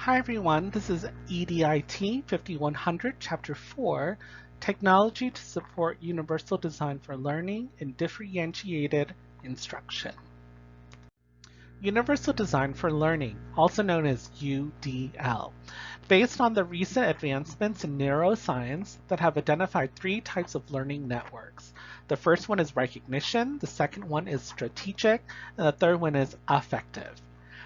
Hi everyone, this is EDIT 5100, Chapter 4, Technology to Support Universal Design for Learning in Differentiated Instruction. Universal Design for Learning, also known as UDL, based on the recent advancements in neuroscience that have identified three types of learning networks. The first one is recognition, the second one is strategic, and the third one is affective.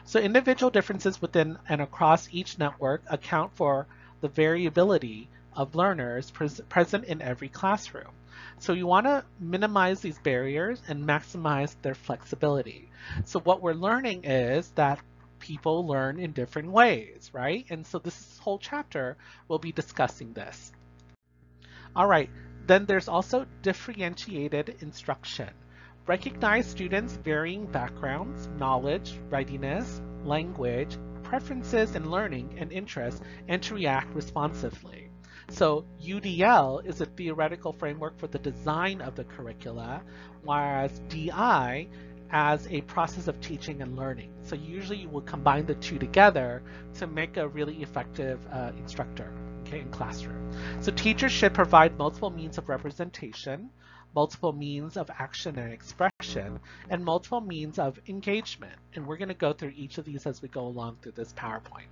So individual differences within and across each network account for the variability of learners present in every classroom. So you want to minimize these barriers and maximize their flexibility. So what we're learning is that people learn in different ways, right? And so this whole chapter will be discussing this. All right, then there's also differentiated instruction. Recognize students' varying backgrounds, knowledge, readiness, language, preferences in learning and interests, and to react responsively. So UDL is a theoretical framework for the design of the curricula, whereas DI as a process of teaching and learning. So usually you will combine the two together to make a really effective instructor, okay, in classroom. So teachers should provide multiple means of representation, multiple means of action and expression, and multiple means of engagement. And we're going to go through each of these as we go along through this PowerPoint.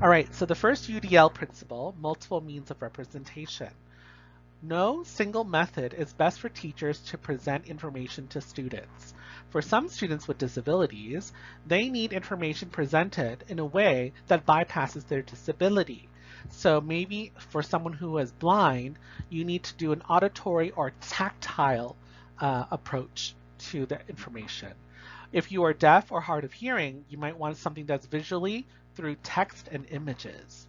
All right, so the first UDL principle, multiple means of representation. No single method is best for teachers to present information to students. For some students with disabilities, they need information presented in a way that bypasses their disability. So maybe for someone who is blind, you need to do an auditory or tactile approach to the information. If you are deaf or hard of hearing, you might want something that's visually through text and images.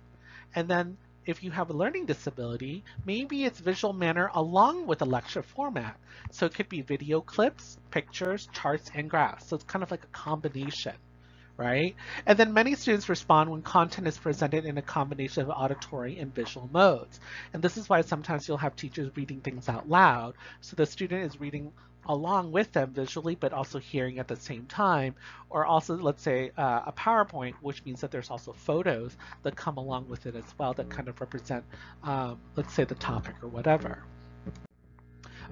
And then if you have a learning disability, maybe it's visual manner along with a lecture format. So it could be video clips, pictures, charts, and graphs. So it's kind of like a combination, right? And then many students respond when content is presented in a combination of auditory and visual modes. And this is why sometimes you'll have teachers reading things out loud. So the student is reading along with them visually, but also hearing at the same time, or also, let's say, a PowerPoint, which means that there's also photos that come along with it as well that kind of represent, let's say, the topic or whatever.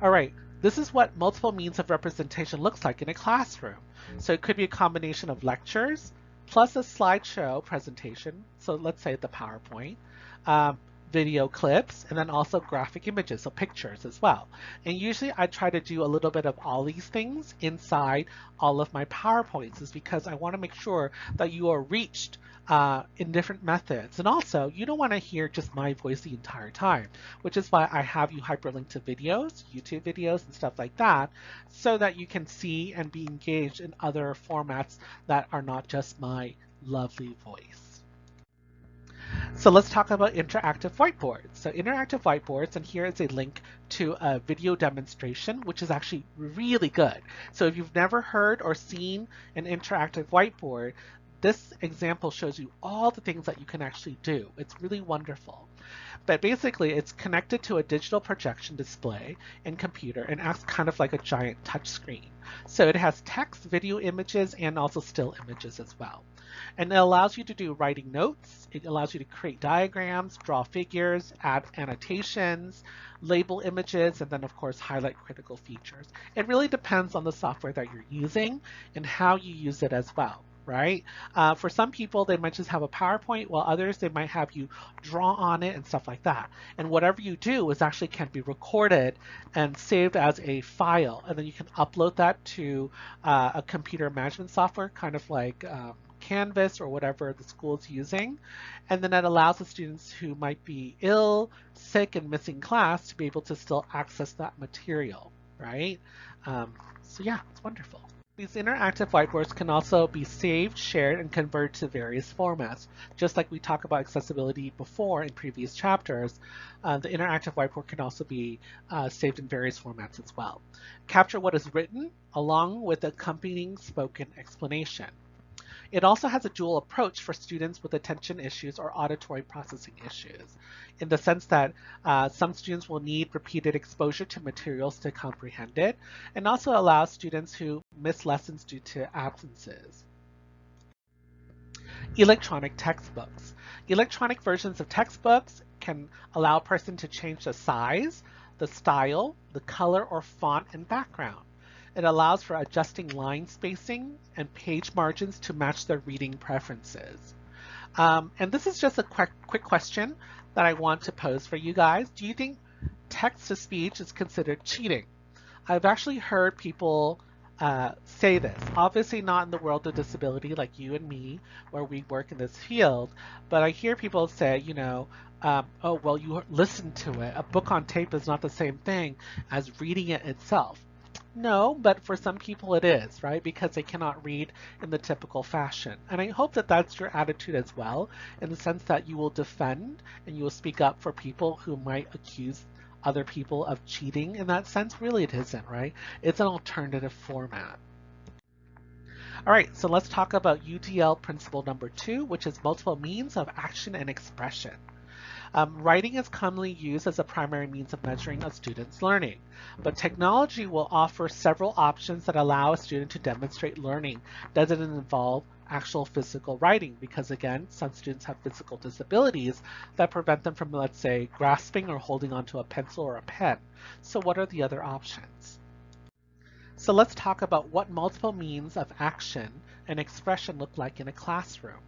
All right, this is what multiple means of representation looks like in a classroom. So it could be a combination of lectures plus a slideshow presentation. So let's say the PowerPoint. Video clips, and then also graphic images, so pictures as well. And usually I try to do a little bit of all these things inside all of my PowerPoints is because I want to make sure that you are reached in different methods. And also, you don't want to hear just my voice the entire time, which is why I have you hyperlink to videos, YouTube videos, and stuff like that, so that you can see and be engaged in other formats that are not just my lovely voice. So let's talk about interactive whiteboards. So interactive whiteboards, and here is a link to a video demonstration, which is actually really good. So if you've never heard or seen an interactive whiteboard, this example shows you all the things that you can actually do. It's really wonderful. But basically, it's connected to a digital projection display and computer and acts kind of like a giant touch screen. So it has text, video images, and also still images as well. And it allows you to do writing notes. It allows you to create diagrams, draw figures, add annotations, label images, and then of course highlight critical features. It really depends on the software that you're using and how you use it as well, right? For some people, they might just have a PowerPoint, while others, they might have you draw on it and stuff like that. And whatever you do is actually can be recorded and saved as a file. And then you can upload that to a computer management software, kind of like Canvas or whatever the school is using. And then that allows the students who might be ill, sick, and missing class to be able to still access that material, right? So yeah, it's wonderful. These interactive whiteboards can also be saved, shared, and converted to various formats. Just like we talked about accessibility before in previous chapters, the interactive whiteboard can also be saved in various formats as well. Capture what is written along with accompanying spoken explanation. It also has a dual approach for students with attention issues or auditory processing issues, in the sense that some students will need repeated exposure to materials to comprehend it, and also allows students who miss lessons due to absences. Electronic textbooks. Electronic versions of textbooks can allow a person to change the size, the style, the color or font and background. It allows for adjusting line spacing and page margins to match their reading preferences. And this is just a quick question that I want to pose for you guys. Do you think text-to-speech is considered cheating? I've actually heard people say this. Obviously not in the world of disability like you and me, where we work in this field, but I hear people say, oh, well, you listen to it. A book on tape is not the same thing as reading it itself. No, but for some people it is, right? Because they cannot read in the typical fashion. And I hope that that's your attitude as well, in the sense that you will defend and you will speak up for people who might accuse other people of cheating in that sense. Really, it isn't, right? It's an alternative format. All right, so let's talk about UDL principle number 2, which is multiple means of action and expression. Writing is commonly used as a primary means of measuring a student's learning, but technology will offer several options that allow a student to demonstrate learning that doesn't involve actual physical writing, because again, some students have physical disabilities that prevent them from, let's say, grasping or holding onto a pencil or a pen. So what are the other options? So let's talk about what multiple means of action and expression look like in a classroom.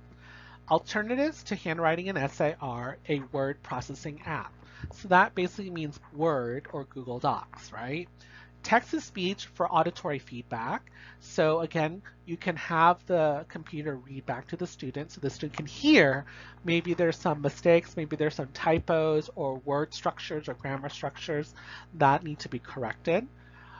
Alternatives to handwriting and essay are a word processing app. So that basically means Word or Google Docs, right? Text-to-speech for auditory feedback. So again, you can have the computer read back to the student so the student can hear maybe there's some mistakes, maybe there's some typos or word structures or grammar structures that need to be corrected.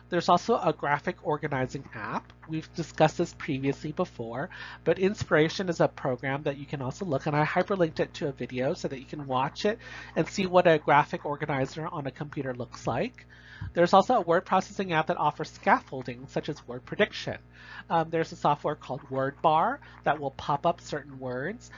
There's also a graphic organizing app. We've discussed this previously before, but Inspiration is a program that you can also look, and I hyperlinked it to a video so that you can watch it and see what a graphic organizer on a computer looks like. There's also a word processing app that offers scaffolding, such as word prediction. There's a software called WordBar that will pop up certain words.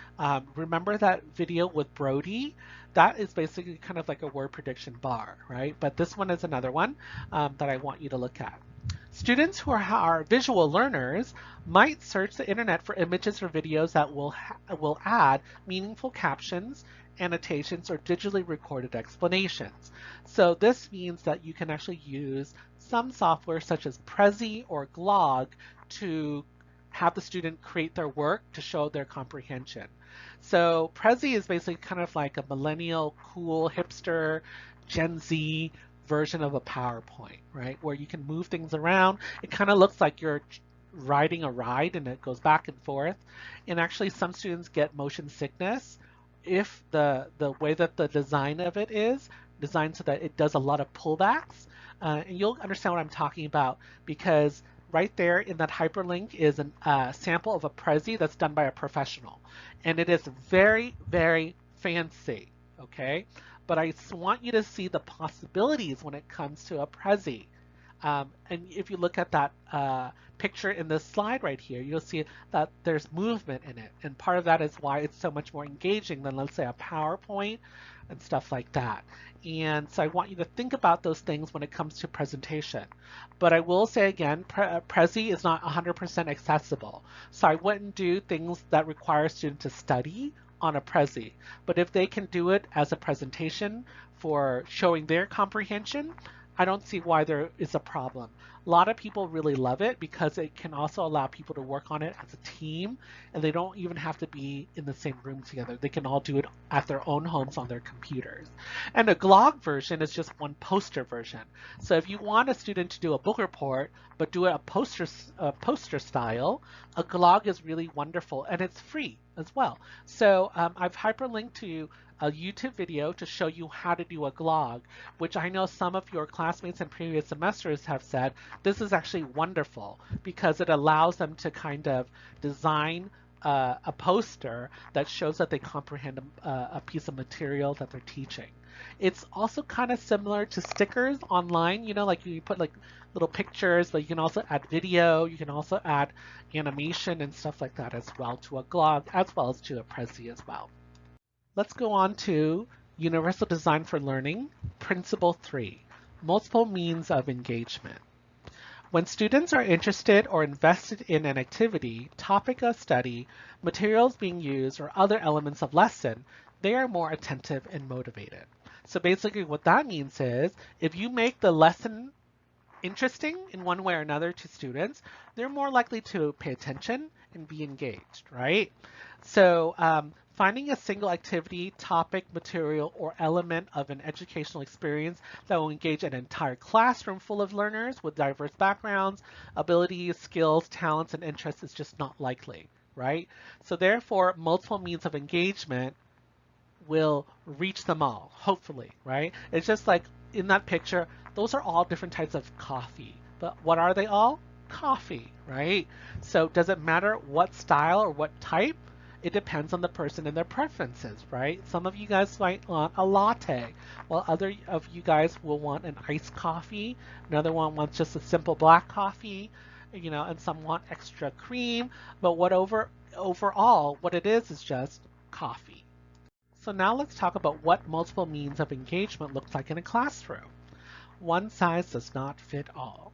Remember that video with Brody? That is basically kind of like a word prediction bar, right? But this one is another one that I want you to look at. Students who are visual learners might search the internet for images or videos that will add meaningful captions, annotations, or digitally recorded explanations. So this means that you can actually use some software such as Prezi or Glog to have the student create their work to show their comprehension. So Prezi is basically kind of like a millennial, cool, hipster, Gen Z version of a PowerPoint, right? Where you can move things around. It kind of looks like you're riding a ride and it goes back and forth. And actually some students get motion sickness if the way that the design of it is designed so that it does a lot of pullbacks. And you'll understand what I'm talking about, because right there in that hyperlink is a sample of a Prezi that's done by a professional. And it is very, very fancy, okay? But I want you to see the possibilities when it comes to a Prezi. And if you look at that picture in this slide right here, you'll see that there's movement in it. And part of that is why it's so much more engaging than, let's say, a PowerPoint and stuff like that. And so I want you to think about those things when it comes to presentation. But I will say again, Prezi is not 100% accessible. So I wouldn't do things that require a student to study on a Prezi. But if they can do it as a presentation for showing their comprehension, I don't see why there is a problem. A lot of people really love it because it can also allow people to work on it as a team, and they don't even have to be in the same room together. They can all do it at their own homes on their computers. And a Glog version is just one poster version. So if you want a student to do a book report, but do it a poster style, a Glog is really wonderful, and it's free as well. So I've hyperlinked to a YouTube video to show you how to do a Glog, which I know some of your classmates in previous semesters have said this is actually wonderful because it allows them to kind of design a poster that shows that they comprehend a piece of material that they're teaching. It's also kind of similar to stickers online, you know, like you put like little pictures, but you can also add video, you can also add animation and stuff like that as well to a Glog, as well as to a Prezi as well. Let's go on to Universal Design for Learning, Principle 3, Multiple Means of Engagement. When students are interested or invested in an activity, topic of study, materials being used, or other elements of lesson, they are more attentive and motivated. So basically what that means is if you make the lesson interesting in one way or another to students, they're more likely to pay attention and be engaged, right? So finding a single activity, topic, material, or element of an educational experience that will engage an entire classroom full of learners with diverse backgrounds, abilities, skills, talents, and interests is just not likely, right? So therefore, multiple means of engagement will reach them all, hopefully, right? It's just like in that picture, those are all different types of coffee. But what are they all? Coffee, right? So does it matter what style or what type? It depends on the person and their preferences, right? Some of you guys might want a latte, while other of you guys will want an iced coffee. Another one wants just a simple black coffee, and some want extra cream. But overall, what it is just coffee. So now let's talk about what multiple means of engagement looks like in a classroom. One size does not fit all.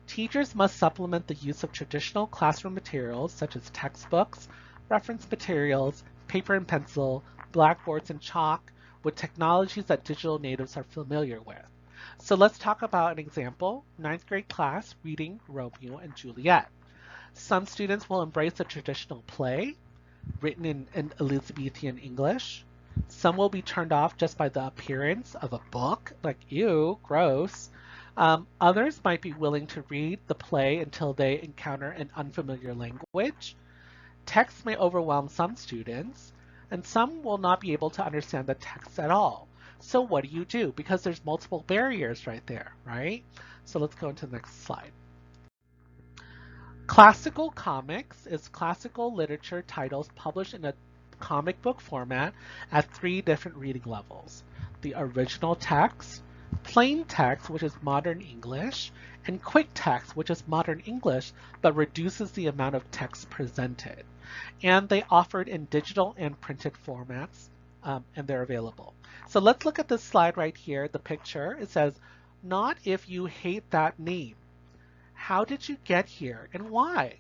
Teachers must supplement the use of traditional classroom materials such as textbooks, reference materials, paper and pencil, blackboards, and chalk with technologies that digital natives are familiar with. So let's talk about an example, ninth grade class reading Romeo and Juliet. Some students will embrace a traditional play written in Elizabethan English. Some will be turned off just by the appearance of a book, like, ew, gross. Others might be willing to read the play until they encounter an unfamiliar language. Text may overwhelm some students, and some will not be able to understand the text at all. So what do? Because there's multiple barriers right there, right? So let's go into the next slide. Classical comics is classical literature titles published in a comic book format at 3 different reading levels. The original text, plain text, which is modern English, and quick text, which is modern English, but reduces the amount of text presented. And they offered in digital and printed formats, and they're available. So let's look at this slide right here, the picture. It says, not if you hate that name. How did you get here and why?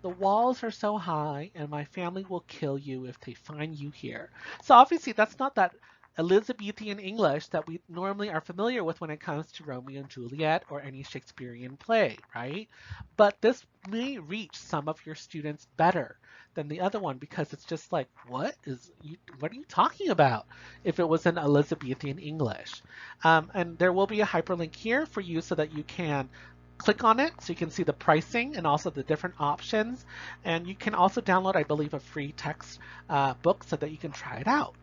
The walls are so high and my family will kill you if they find you here. So obviously that's not that Elizabethan English that we normally are familiar with when it comes to Romeo and Juliet or any Shakespearean play, right? But this may reach some of your students better than the other one because it's just like, what are you talking about if it was in Elizabethan English? And there will be a hyperlink here for you so that you can click on it so you can see the pricing and also the different options. And you can also download, I believe, a free text book so that you can try it out.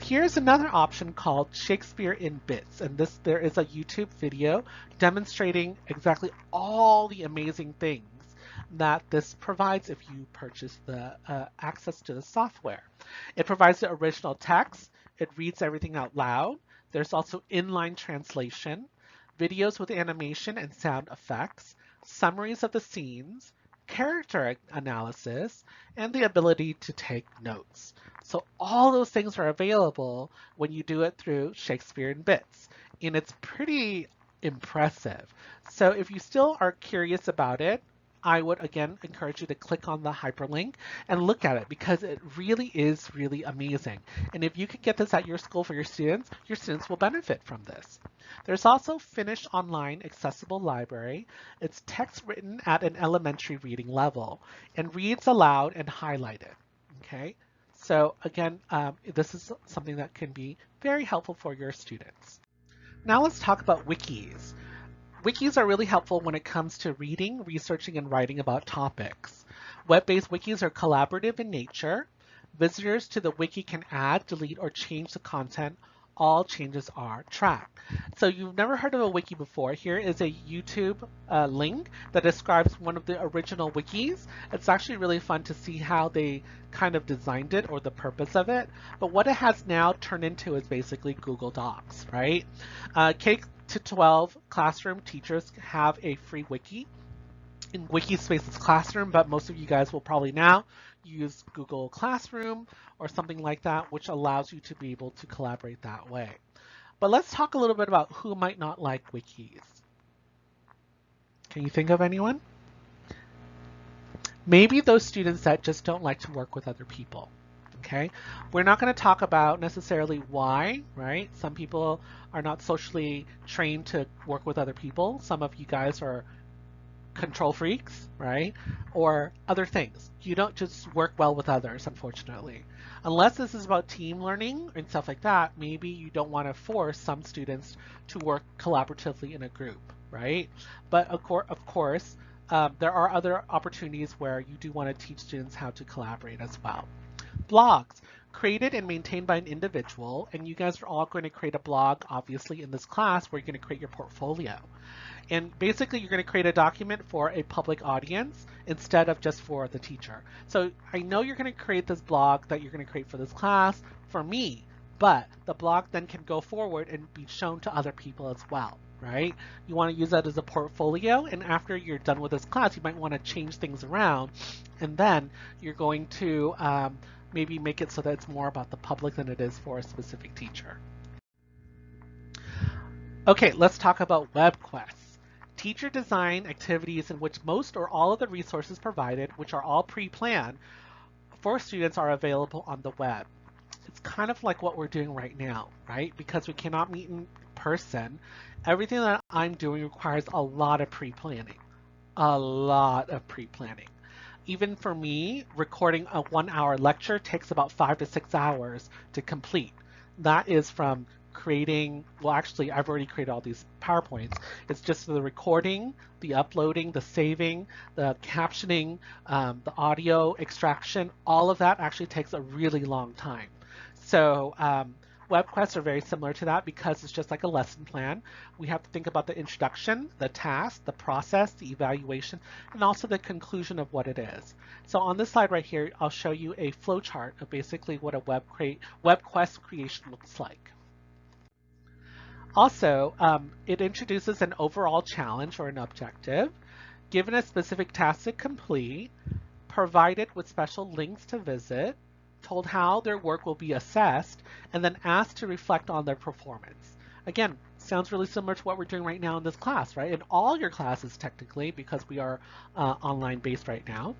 Here's another option called Shakespeare in Bits. And there is a YouTube video demonstrating exactly all the amazing things that this provides if you purchase the access to the software. It provides the original text. It reads everything out loud. There's also inline translation, videos with animation and sound effects, summaries of the scenes, character analysis, and the ability to take notes. So all those things are available when you do it through Shakespeare in Bits, and it's pretty impressive. So if you still are curious about it, I would again encourage you to click on the hyperlink and look at it because it really is really amazing. And if you can get this at your school for your students will benefit from this. There's also Finnish Online Accessible Library. It's text written at an elementary reading level and reads aloud and highlighted. Okay, so again, this is something that can be very helpful for your students. Now let's talk about wikis. Wikis are really helpful when it comes to reading, researching, and writing about topics. Web-based wikis are collaborative in nature. Visitors to the wiki can add, delete, or change the content. All changes are tracked. So you've never heard of a wiki before. Here is a YouTube link that describes one of the original wikis. It's actually really fun to see how they kind of designed it or the purpose of it. But what it has now turned into is basically Google Docs, right? K-12 classroom teachers have a free wiki in Wikispace's Classroom, but most of you guys will probably now use Google Classroom or something like that, which allows you to be able to collaborate that way. But let's talk a little bit about who might not like wikis. Can you think of anyone? Maybe those students that just don't like to work with other people. Okay, we're not going to talk about necessarily why, right? Some people are not socially trained to work with other people. Some of you guys are control freaks, right? Or other things. You don't just work well with others, unfortunately. Unless this is about team learning and stuff like that, maybe you don't want to force some students to work collaboratively in a group, right? But of course, there are other opportunities where you do want to teach students how to collaborate as well. Blogs, created and maintained by an individual, and you guys are all going to create a blog, obviously, in this class where you're going to create your portfolio. And basically, you're going to create a document for a public audience instead of just for the teacher. So I know you're going to create this blog that you're going to create for this class for me, but the blog then can go forward and be shown to other people as well, right? You want to use that as a portfolio, and after you're done with this class, you might want to change things around, and then you're going to maybe make it so that it's more about the public than it is for a specific teacher. Okay, let's talk about WebQuest. Teacher design activities in which most or all of the resources provided, which are all pre-planned for students, are available on the web. It's kind of like what we're doing right now, right? Because we cannot meet in person, everything that I'm doing requires a lot of pre-planning. A lot of pre-planning. Even for me, recording a 1-hour lecture takes about 5 to 6 hours to complete. That is from creating, well, actually, I've already created all these PowerPoints. It's just the recording, the uploading, the saving, the captioning, the audio extraction. All of that actually takes a really long time. So WebQuests are very similar to that because it's just like a lesson plan. We have to think about the introduction, the task, the process, the evaluation, and also the conclusion of what it is. So on this slide right here, I'll show you a flowchart of basically what a WebQuest creation looks like. Also, it introduces an overall challenge or an objective, given a specific task to complete, provided with special links to visit, told how their work will be assessed, and then asked to reflect on their performance. Again, sounds really similar to what we're doing right now in this class, right? In all your classes, technically, because we are online based right now.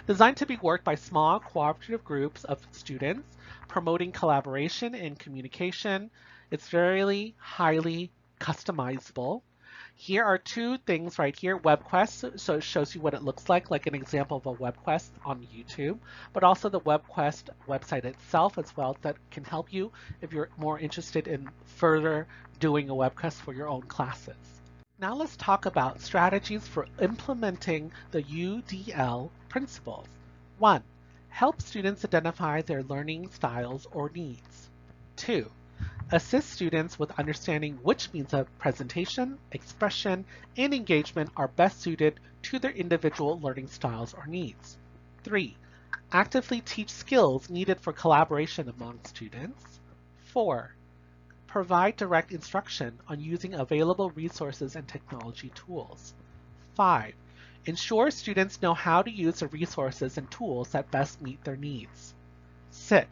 Designed to be worked by small cooperative groups of students, promoting collaboration and communication. It's very highly customizable. Here are two things right here, WebQuest, so it shows you what it looks like an example of a WebQuest on YouTube, but also the WebQuest website itself as well that can help you if you're more interested in further doing a WebQuest for your own classes. Now let's talk about strategies for implementing the UDL principles. 1. Help students identify their learning styles or needs. 2. Assist students with understanding which means of presentation, expression, and engagement are best suited to their individual learning styles or needs. 3. Actively teach skills needed for collaboration among students. 4. Provide direct instruction on using available resources and technology tools. 5. Ensure students know how to use the resources and tools that best meet their needs. 6.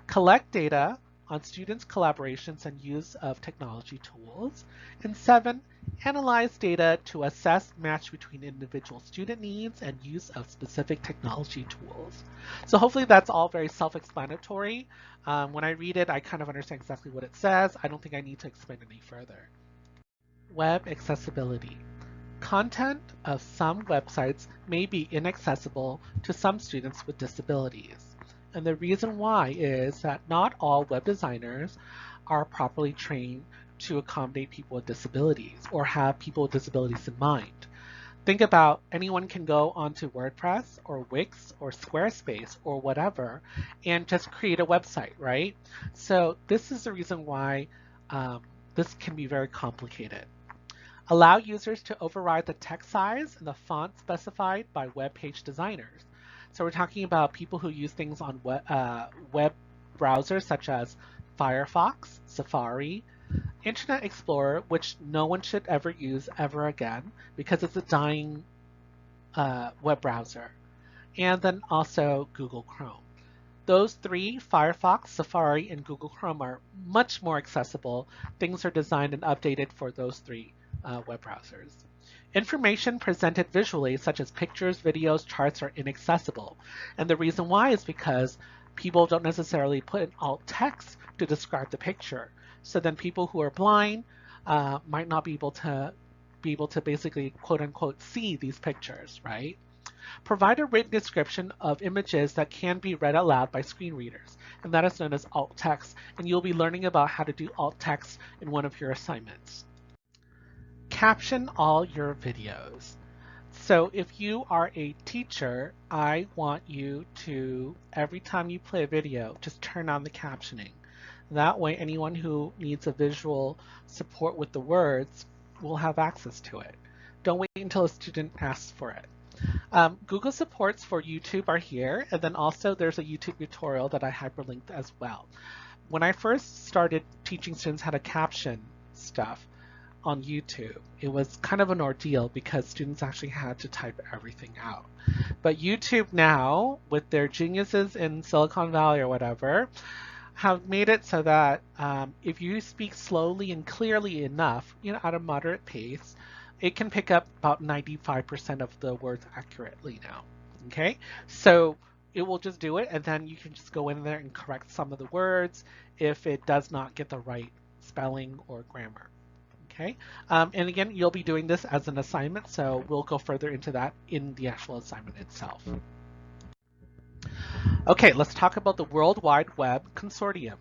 Collect data on students' collaborations and use of technology tools. And 7, analyze data to assess match between individual student needs and use of specific technology tools. So hopefully that's all very self-explanatory. When I read it, I kind of understand exactly what it says. I don't think I need to explain any further. Web accessibility. Content of some websites may be inaccessible to some students with disabilities. And the reason why is that not all web designers are properly trained to accommodate people with disabilities or have people with disabilities in mind. Think about anyone can go onto WordPress or Wix or Squarespace or whatever and just create a website, right? So this is the reason why this can be very complicated. Allow users to override the text size and the font specified by web page designers. So we're talking about people who use things on web browsers such as Firefox, Safari, Internet Explorer, which no one should ever use ever again because it's a dying web browser, and then also Google Chrome. Those three, Firefox, Safari, and Google Chrome, are much more accessible. Things are designed and updated for those three web browsers. Information presented visually, such as pictures, videos, charts, are inaccessible. And the reason why is because people don't necessarily put in alt text to describe the picture. So then people who are blind might not be able to basically quote unquote see these pictures, right? Provide a written description of images that can be read aloud by screen readers, and that is known as alt text, and you'll be learning about how to do alt text in one of your assignments. Caption all your videos. So if you are a teacher, I want you to, every time you play a video, just turn on the captioning. That way anyone who needs a visual support with the words will have access to it. Don't wait until a student asks for it. Google supports for YouTube are here, and then also there's a YouTube tutorial that I hyperlinked as well. When I first started teaching students how to caption stuff on YouTube, it was kind of an ordeal because students actually had to type everything out. But YouTube now, with their geniuses in Silicon Valley or whatever, have made it so that if you speak slowly and clearly enough, at a moderate pace, it can pick up about 95% of the words accurately now. Okay, so it will just do it, and then you can just go in there and correct some of the words if it does not get the right spelling or grammar. Okay, and again, you'll be doing this as an assignment, so we'll go further into that in the actual assignment itself. Okay, let's talk about the World Wide Web Consortium.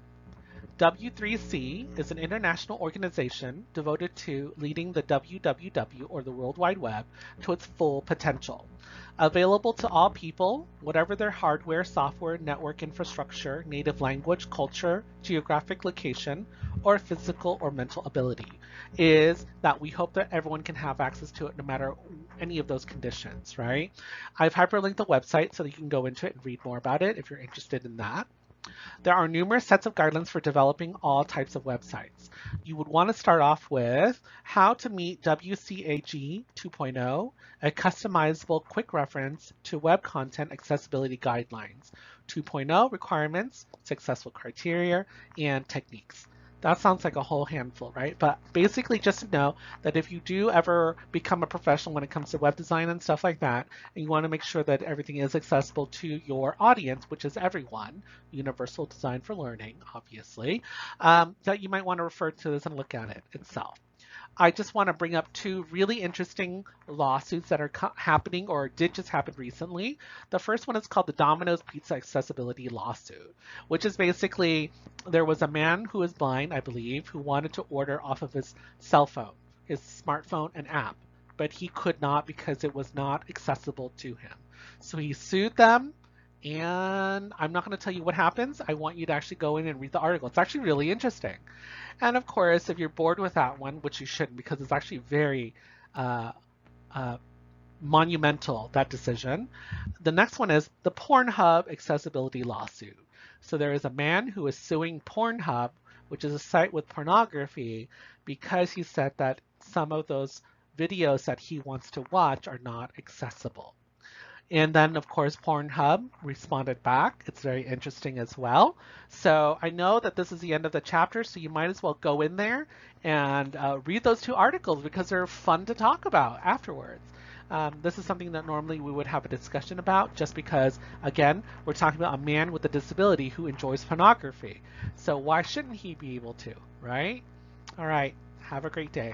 W3C is an international organization devoted to leading the WWW, or the World Wide Web, to its full potential. Available to all people, whatever their hardware, software, network infrastructure, native language, culture, geographic location, or physical or mental ability, is that we hope that everyone can have access to it no matter any of those conditions, right? I've hyperlinked the website so that you can go into it and read more about it if you're interested in that. There are numerous sets of guidelines for developing all types of websites. You would want to start off with how to meet WCAG 2.0, a customizable quick reference to web content accessibility guidelines, 2.0 requirements, successful criteria, and techniques. That sounds like a whole handful, right? But basically just to know that if you do ever become a professional when it comes to web design and stuff like that, and you want to make sure that everything is accessible to your audience, which is everyone, universal design for learning, obviously, that you might want to refer to this and look at it itself. I just want to bring up two really interesting lawsuits that are happening or did just happen recently. The first one is called the Domino's Pizza Accessibility Lawsuit, which is basically there was a man who is blind, I believe, who wanted to order off of his cell phone, his smartphone and app, but he could not because it was not accessible to him. So he sued them. And I'm not going to tell you what happens. I want you to actually go in and read the article. It's actually really interesting. And of course, if you're bored with that one, which you shouldn't because it's actually very monumental, that decision. The next one is the Pornhub accessibility lawsuit. So there is a man who is suing Pornhub, which is a site with pornography, because he said that some of those videos that he wants to watch are not accessible. And then, of course, Pornhub responded back. It's very interesting as well. So I know that this is the end of the chapter, so you might as well go in there and read those two articles because they're fun to talk about afterwards. This is something that normally we would have a discussion about just because, again, we're talking about a man with a disability who enjoys pornography. So why shouldn't he be able to, right? All right. Have a great day.